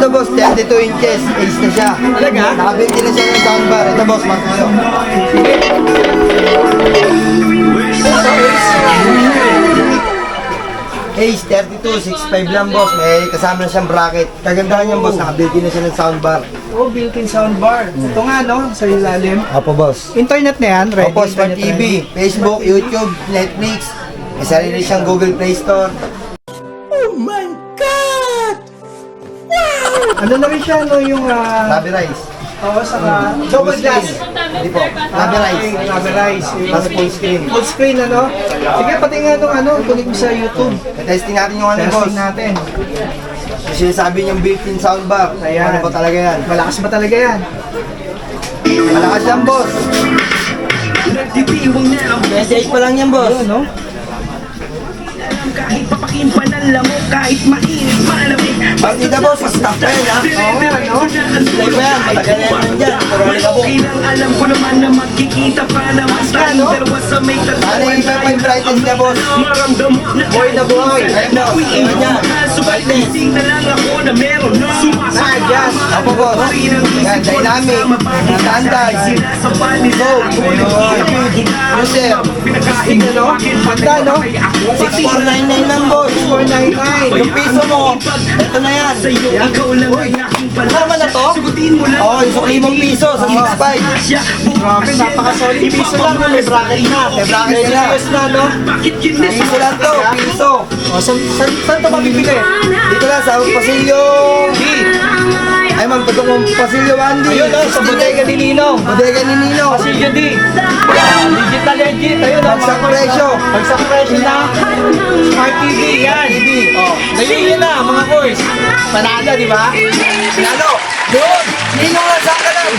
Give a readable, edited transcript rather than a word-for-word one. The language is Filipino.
Ito boss, 32 inches, ace na siya. Talaga? Nakabinti na siya ng soundbar. Ito boss, matuyo. Ace, 32, 6'5 lang boss. May kasama na siyang bracket. Kagandahan niyan boss, nakabinti na siya ng soundbar. Oh, built-in soundbar. Ito nga, no? Sa ilalim. Opo boss. Internet na yan, ready? Opo, Smart Internet TV, ready? Facebook, YouTube, Netflix. May sarili siyang Google Play Store. Ano na rin siya, no? Yung, Rabi Rice. oo, saka double glass. Hindi po. Rabi Rice. Rubberized. Tapos full screen. Full screen, ano? Sige, pati nga nung ano, kunin mo sa YouTube. Testing natin yung ano boss. Testing natin. Kasi sabi niyang built-in soundbar. Ayan. Ano ba talaga yan? Malakas ba talaga yan? Malakas yan boss. 28 pa lang yan boss. Yun, no? Kahit papakimpanan lang mo, kahit mainit, malamig. Partida boss, stop pa yan ha. Oo nga, no? Stay pa yan, matagal yan nandyan. Pero wala ka po. Okay lang, alam ko naman na magkikita pa naman tayong dalawa sa may Ano tagpuan yung iba pa yung brightness niya boss? Maramdam mo na Boy na boy. Ayun boss, ayun yan. Brightness. Tingin na lang ako na meron na Na-adjust. Opo boss. Yan, dynamic. Standard. Go. User. Ito, no? Pagka, no? 6499 lang boss. 499. Yung piso mo, ito na yan. Ikaw lang ang aking Kasama na to? Sagutin mo lang. Oo, yung sukli mong piso sa 6.5. Grabe, napaka-solid piso lang, no? May bracket na. May bracket na. May na, no? Bakit kinis? Piso lang to, piso. O, saan ito mabibili? Dito lang sa Pasilyo B. Ay man, patungong Pasilyo Andy. Ayun, no? Sa bodega ni Ninong. Bodega ni Nino. Pasilyo D. Legit na legit. Ayun, no? Bagsak presyo. Bagsak presyo na. Smart TV, yan. Oh, ngayon yun na, mga boys. Panalo, di ba? Lalo. Doon. Nino nga sa ka lang.